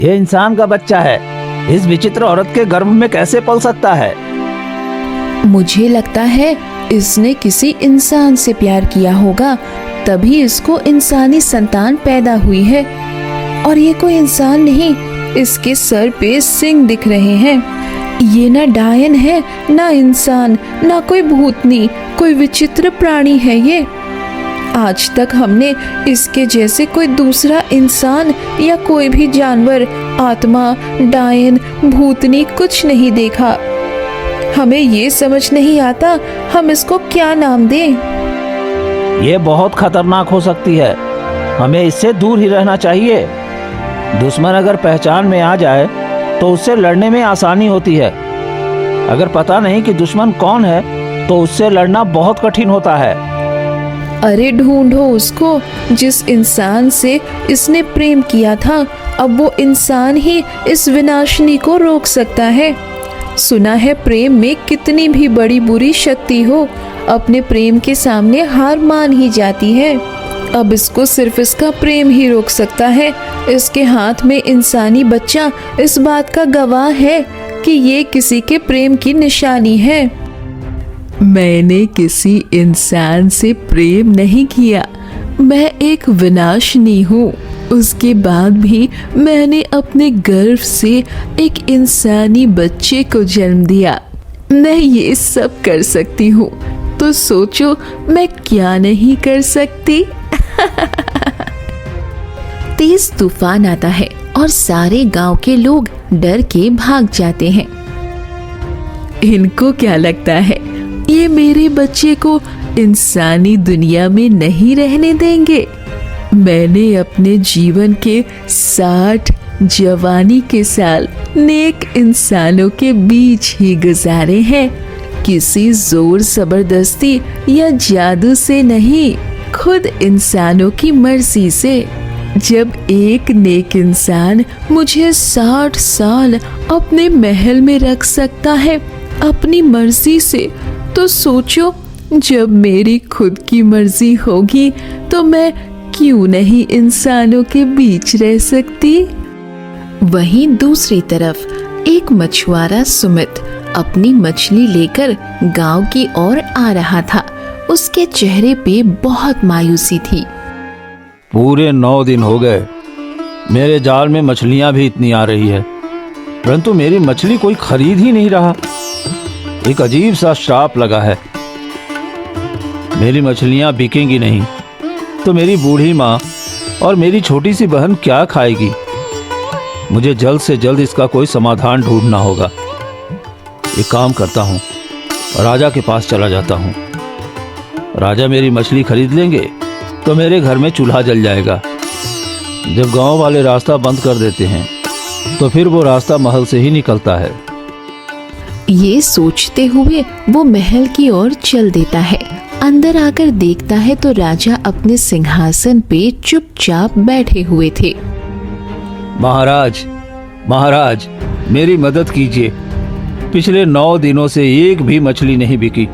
ये इंसान का बच्चा है, इस विचित्र औरत के गर्भ में कैसे पल सकता है? मुझे लगता है इसने किसी इंसान से प्यार किया होगा, तभी इसको इंसानी संतान पैदा हुई है। और ये कोई इंसान नहीं, इसके सर पे सिंग दिख रहे हैं। ये ना डायन है, ना इंसान, ना कोई भूतनी, कोई विचित्र प्राणी है ये। आज तक हमने इसके जैसे कोई दूसरा इंसान या कोई भी जानवर, आत्मा, डायन, भूतनी कुछ नहीं देखा। हमें ये समझ नहीं आता हम इसको क्या नाम दें। ये बहुत खतरनाक हो सकती है, हमें इससे दूर ही रहना चाहिए। दुश्मन अगर पहचान में आ जाए तो उससे लड़ने में आसानी होती है। अगर पता नहीं कि दुश्मन कौन है तो उससे लड़ना बहुत कठिन होता है। अरे ढूंढो उसको जिस इंसान से इसने प्रेम किया था। अब वो इंसान ही इस विनाशनी को रोक सकता है। सुना है प्रेम में कितनी भी बड़ी बुरी शक्ति हो, अपने प्रेम के सामने हार मान ही जाती है। अब इसको सिर्फ इसका प्रेम ही रोक सकता है। इसके हाथ में इंसानी बच्चा इस बात का गवाह है कि ये किसी के प्रेम की निशानी है। मैंने किसी इंसान से प्रेम नहीं किया, मैं एक विनाशनी हूँ। उसके बाद भी मैंने अपने गर्भ से एक इंसानी बच्चे को जन्म दिया। मैं ये सब कर सकती हूँ, तो सोचो मैं क्या नहीं कर सकती। तेज तूफान आता है और सारे गांव के लोग डर के भाग जाते हैं। इनको क्या लगता है ये मेरे बच्चे को इंसानी दुनिया में नहीं रहने देंगे? मैंने अपने जीवन के 60 जवानी के साल नेक इंसानों के बीच ही गुजारे हैं, किसी जोर जबरदस्ती या जादू से नहीं, खुद इंसानों की मर्जी से। जब एक नेक इंसान मुझे 60 साल अपने महल में रख सकता है अपनी मर्जी से, तो सोचो जब मेरी खुद की मर्जी होगी तो मैं क्यों नहीं इंसानों के बीच रह सकती। वहीं दूसरी तरफ एक मछुआरा सुमित अपनी मछली लेकर गांव की ओर आ रहा था। उसके चेहरे पे बहुत मायूसी थी। पूरे 9 दिन हो गए, मेरे जाल में मछलियां भी इतनी आ रही है, परंतु मेरी मछली कोई खरीद ही नहीं रहा। एक अजीब सा श्राप लगा है। मेरी मछलियां बिकेंगी नहीं तो मेरी बूढ़ी माँ और मेरी छोटी सी बहन क्या खाएगी? मुझे जल्द से जल्द इसका कोई समाधान ढूंढना होगा। एक काम करता हूँ, राजा के पास चला जाता हूँ। राजा मेरी मछली खरीद लेंगे तो मेरे घर में चूल्हा जल जाएगा। जब गांव वाले रास्ता बंद कर देते हैं तो फिर वो रास्ता महल से ही निकलता है। ये सोचते हुए वो महल की ओर चल देता है। अंदर आकर देखता है तो राजा अपने सिंहासन पे चुपचाप बैठे हुए थे। महाराज, महाराज, मेरी मदद कीजिए। पिछले 9 दिनों से एक भी मछली नहीं बिकी।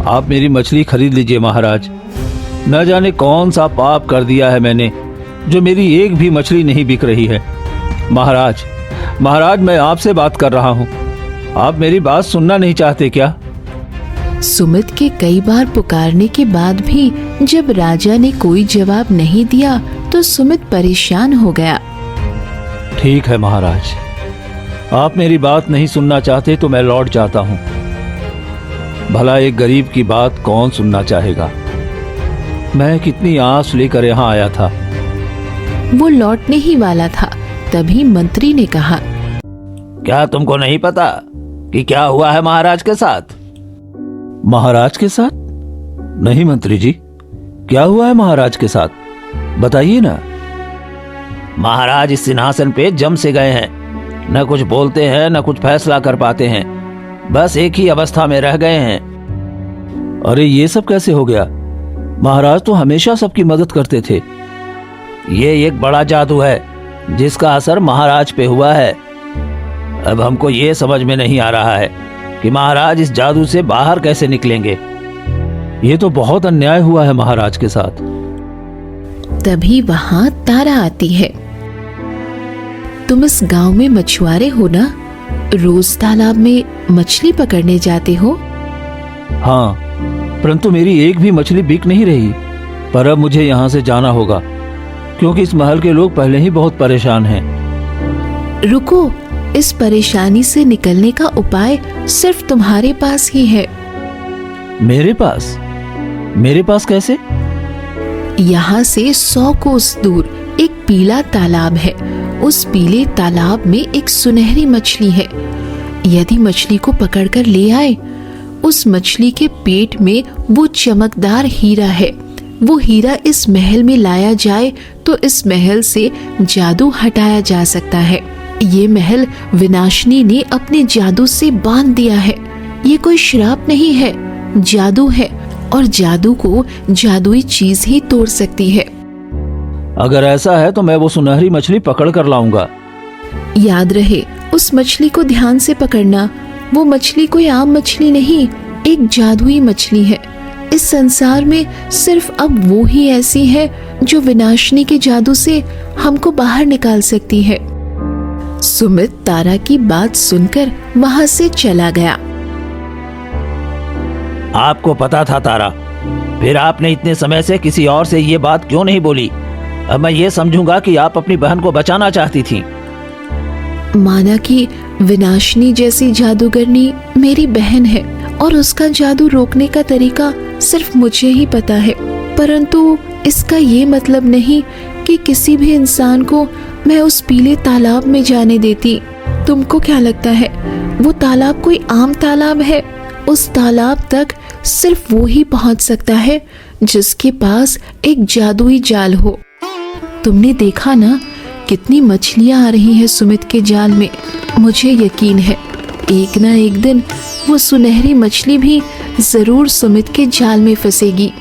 आप मेरी मछली खरीद लीजिए महाराज। न जाने कौन सा पाप कर दिया है मैंने जो मेरी एक भी मछली नहीं बिक रही है। महाराज, महाराज, मैं आपसे बात कर रहा हूँ, आप मेरी बात सुनना नहीं चाहते क्या? सुमित के कई बार पुकारने के बाद भी जब राजा ने कोई जवाब नहीं दिया तो सुमित परेशान हो गया। ठीक है महाराज, आप मेरी बात नहीं सुनना चाहते तो मैं लौट जाता हूँ। भला एक गरीब की बात कौन सुनना चाहेगा? मैं कितनी आस लेकर यहाँ आया था। वो लौटने ही वाला था, तभी मंत्री ने कहा, क्या तुमको नहीं पता कि क्या हुआ है महाराज के साथ? महाराज के साथ? नहीं मंत्री जी, क्या हुआ है महाराज के साथ? बताइए ना। महाराज इस सिंहासन पे जम से गए हैं, न कुछ बोलते हैं न कुछ फैसला कर पाते हैं, बस एक ही अवस्था में रह गए हैं। अरे ये सब कैसे हो गया? महाराज तो हमेशा सबकी मदद करते थे। ये एक बड़ा जादू है जिसका असर महाराज पे हुआ है। अब हमको ये समझ में नहीं आ रहा है कि महाराज इस जादू से बाहर कैसे निकलेंगे। ये तो बहुत अन्याय हुआ है महाराज के साथ। तभी वहां तारा आती है। तुम इस गांव में मछुआरे हो ना? रोज तालाब में मछली पकड़ने जाते हो? हाँ, परंतु मेरी एक भी मछली बिक नहीं रही। पर अब मुझे यहाँ से जाना होगा, क्योंकि इस महल के लोग पहले ही बहुत परेशान हैं। रुको, इस परेशानी से निकलने का उपाय सिर्फ तुम्हारे पास ही है। मेरे पास? मेरे पास कैसे? यहाँ से 100 कोस दूर एक पीला तालाब है। उस पीले तालाब में एक सुनहरी मछली है। यदि मछली को पकड़कर ले आए, उस मछली के पेट में वो चमकदार हीरा है। वो हीरा इस महल में लाया जाए तो इस महल से जादू हटाया जा सकता है। ये महल विनाशिनी ने अपने जादू से बांध दिया है। ये कोई श्राप नहीं है, जादू है, और जादू को जादुई चीज ही तोड़ सकती है। अगर ऐसा है तो मैं वो सुनहरी मछली पकड़ कर लाऊंगा। याद रहे, उस मछली को ध्यान से पकड़ना। वो मछली कोई आम मछली नहीं, एक जादुई मछली है। इस संसार में सिर्फ अब वो ही ऐसी है जो विनाशिनी के जादू से हमको बाहर निकाल सकती है। सुमित तारा की बात सुनकर वहां से चला गया। आपको पता था तारा, फिर आपने इतने समय से किसी और से ये बात क्यों नहीं बोली? अब मैं ये समझूंगा कि आप अपनी बहन को बचाना चाहती थी। माना कि विनाशिनी जैसी जादूगरनी मेरी बहन है और उसका जादू रोकने का तरीका सिर्फ मुझे ही पता है, परंतु इसका ये मतलब नहीं कि किसी भी इंसान को मैं उस पीले तालाब में जाने देती। तुमको क्या लगता है वो तालाब कोई आम तालाब है? उस तालाब तक सिर्फ वो ही पहुंच सकता है जिसके पास एक जादुई जाल हो। तुमने देखा ना कितनी मछलियां आ रही हैं सुमित के जाल में। मुझे यकीन है एक ना एक दिन वो सुनहरी मछली भी जरूर सुमित के जाल में फंसेगी।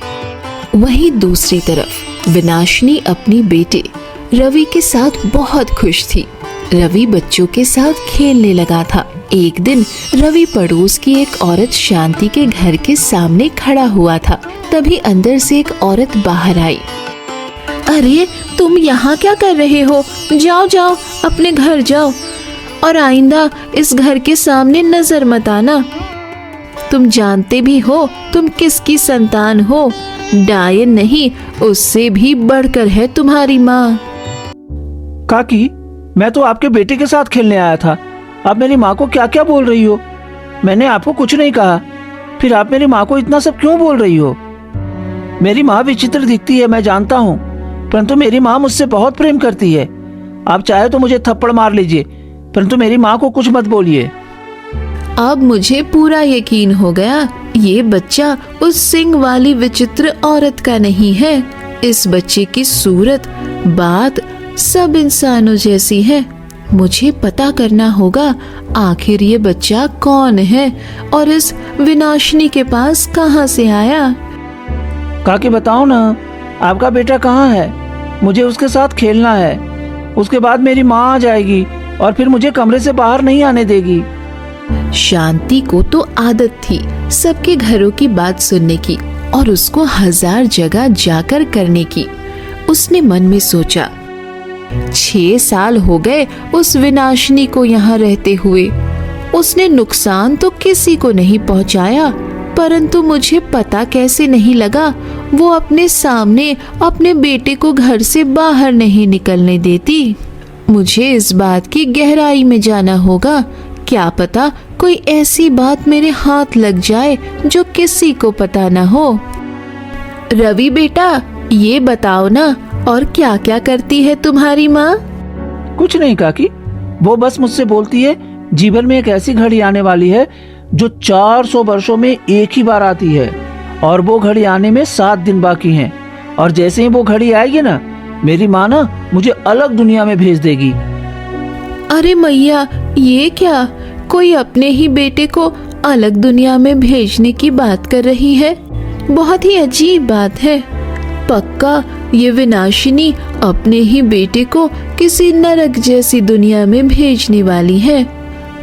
वहीं दूसरी तरफ विनाशिनी अपनी बेटे रवि के साथ बहुत खुश थी। रवि बच्चों के साथ खेलने लगा था। एक दिन रवि पड़ोस की एक औरत शांति के घर के सामने खड़ा हुआ था। तभी अंदर से एक औरत बाहर आई। अरे तुम यहाँ क्या कर रहे हो? जाओ जाओ अपने घर जाओ और आइंदा इस घर के सामने नजर मत आना। तुम जानते भी हो तुम किसकी संतान हो। डायन नहीं, उससे भी बढ़कर है तुम्हारी माँ। काकी, मैं तो आपके बेटे के साथ खेलने आया था। आप मेरी माँ को क्या क्या बोल रही हो? मैंने आपको कुछ नहीं कहा, फिर आप मेरी माँ को इतना सब क्यों बोल रही हो? मेरी माँ विचित्र दिखती है, मैं जानता हूँ, परंतु मेरी माँ मुझसे बहुत प्रेम करती है। आप चाहे तो मुझे थप्पड़ मार लीजिए, परंतु मेरी माँ को कुछ मत बोलिए। अब मुझे पूरा यकीन हो गया ये बच्चा उस सिंह वाली विचित्र औरत का नहीं है। इस बच्चे की सूरत, बात सब इंसानों जैसी है। मुझे पता करना होगा आखिर ये बच्चा कौन है और इस विनाशिनी के पास कहाँ से आया। काकी बताओ ना, आपका बेटा कहाँ है? मुझे उसके साथ खेलना है। उसके बाद मेरी माँ आ जाएगी और फिर मुझे कमरे से बाहर नहीं आने देगी। शांति को तो आदत थी सबके घरों की बात सुनने की और उसको 1000 जगह जाकर करने की। उसने मन में सोचा, 6 साल हो गए उस विनाशिनी को यहाँ रहते हुए। उसने नुकसान तो किसी को नहीं पहुँचाया, परंतु मुझे पता कैसे नहीं लगा वो अपने सामने अपने बेटे को घर से बाहर नहीं निकलने देती। मुझे इस बात की गहराई में जाना होगा। क्या पता कोई ऐसी बात मेरे हाथ लग जाए जो किसी को पता ना हो। रवि बेटा, ये बताओ ना, और क्या क्या करती है तुम्हारी माँ? कुछ नहीं काकी, वो बस मुझसे बोलती है जीवन में एक ऐसी घड़ी आने वाली है जो 400 वर्षों में एक ही बार आती है और वो घड़ी आने में 7 दिन बाकी हैं। और जैसे ही वो घड़ी आएगी ना, मेरी माँ ना मुझे अलग दुनिया में भेज देगी। अरे मैया, ये क्या? कोई अपने ही बेटे को अलग दुनिया में भेजने की बात कर रही है। बहुत ही अजीब बात है। पक्का ये विनाशिनी अपने ही बेटे को किसी नरक जैसी दुनिया में भेजने वाली है।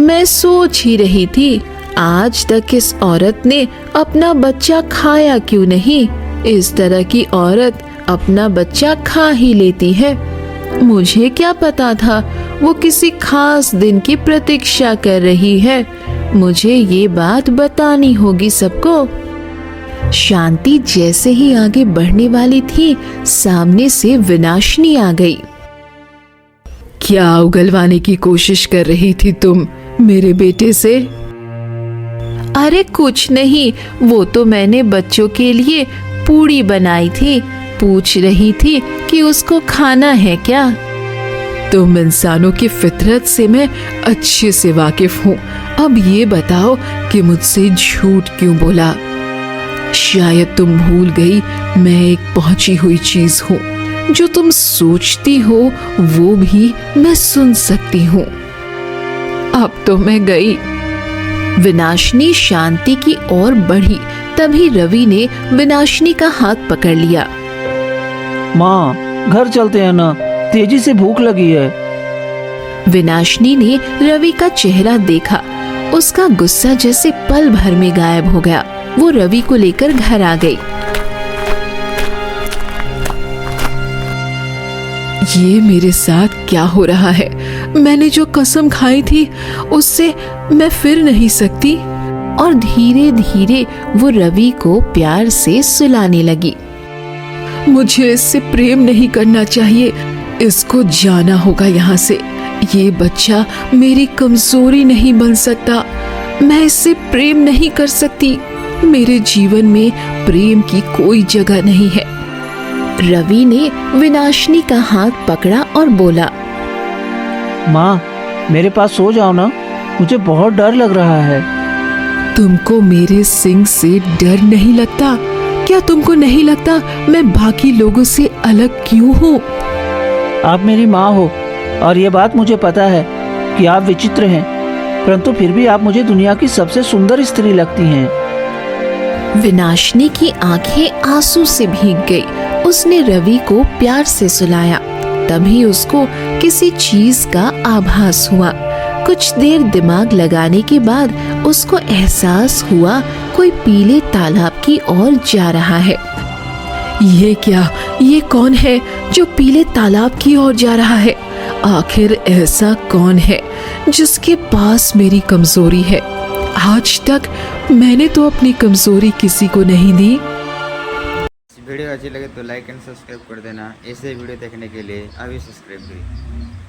मैं सोच ही रही थी आज तक इस औरत ने अपना बच्चा खाया क्यों नहीं। इस तरह की औरत अपना बच्चा खा ही लेती है। मुझे क्या पता था वो किसी खास दिन की प्रतीक्षा कर रही है। मुझे ये बात बतानी होगी सबको। शांति जैसे ही आगे बढ़ने वाली थी, सामने से विनाशिनी आ गई। क्या उगलवाने की कोशिश कर रही थी तुम मेरे बेटे से? अरे कुछ नहीं, वो तो मैंने बच्चों के लिए पूड़ी बनाई थी। पूछ रही थी कि उसको खाना है क्या। तुम इंसानों की फितरत से मैं अच्छे से वाकिफ हूँ। अब ये बताओ कि मुझसे झूठ क्यों बोला? शायद तुम भूल गई मैं एक पहुंची हुई चीज हूँ। जो तुम सोचती हो वो भी मैं सुन सकती हूँ। अब तो मैं गई। विनाशिनी शांति की ओर बढ़ी, तभी रवि ने विनाशिनी का हाथ पकड़ लिया। माँ, घर चलते हैं ना, तेजी से भूख लगी है। विनाशिनी ने रवि का चेहरा देखा। उसका गुस्सा जैसे पल भर में गायब हो गया। वो रवि को लेकर घर आ गई। ये मेरे साथ क्या हो रहा है? मैंने जो कसम खाई थी उससे मैं फिर नहीं सकती। और धीरे धीरे वो रवि को प्यार से सुलाने लगी। मुझे इससे प्रेम नहीं करना चाहिए। इसको जाना होगा यहाँ से। ये बच्चा मेरी कमजोरी नहीं बन सकता। मैं इससे प्रेम नहीं कर सकती। मेरे जीवन में प्रेम की कोई जगह नहीं है। रवि ने विनाशिनी का हाथ पकड़ा और बोला, माँ, मेरे पास सो जाओ ना, मुझे बहुत डर लग रहा है। तुमको मेरे सिंह से डर नहीं लगता? क्या तुमको नहीं लगता मैं बाकी लोगों से अलग क्यों हूँ? आप मेरी माँ हो और ये बात मुझे पता है कि आप विचित्र हैं, परंतु फिर भी आप मुझे दुनिया की सबसे सुंदर स्त्री लगती हैं। विनाशिनी की आंखें आंसू से भीग गई। उसने रवि को प्यार से सुलाया। तभी उसको किसी चीज का आभास हुआ। कुछ देर दिमाग लगाने के बाद उसको एहसास हुआ कोई पीले तालाब की ओर जा रहा है। ये क्या? ये कौन है जो पीले तालाब की ओर जा रहा है? आखिर ऐसा कौन है जिसके पास मेरी कमजोरी है? आज तक मैंने तो अपनी कमजोरी किसी को नहीं दी। वीडियो अच्छी लगे तो लाइक एंड सब्सक्राइब कर देना। ऐसे वीडियो देखने के लिए अभी सब्सक्राइब करिए।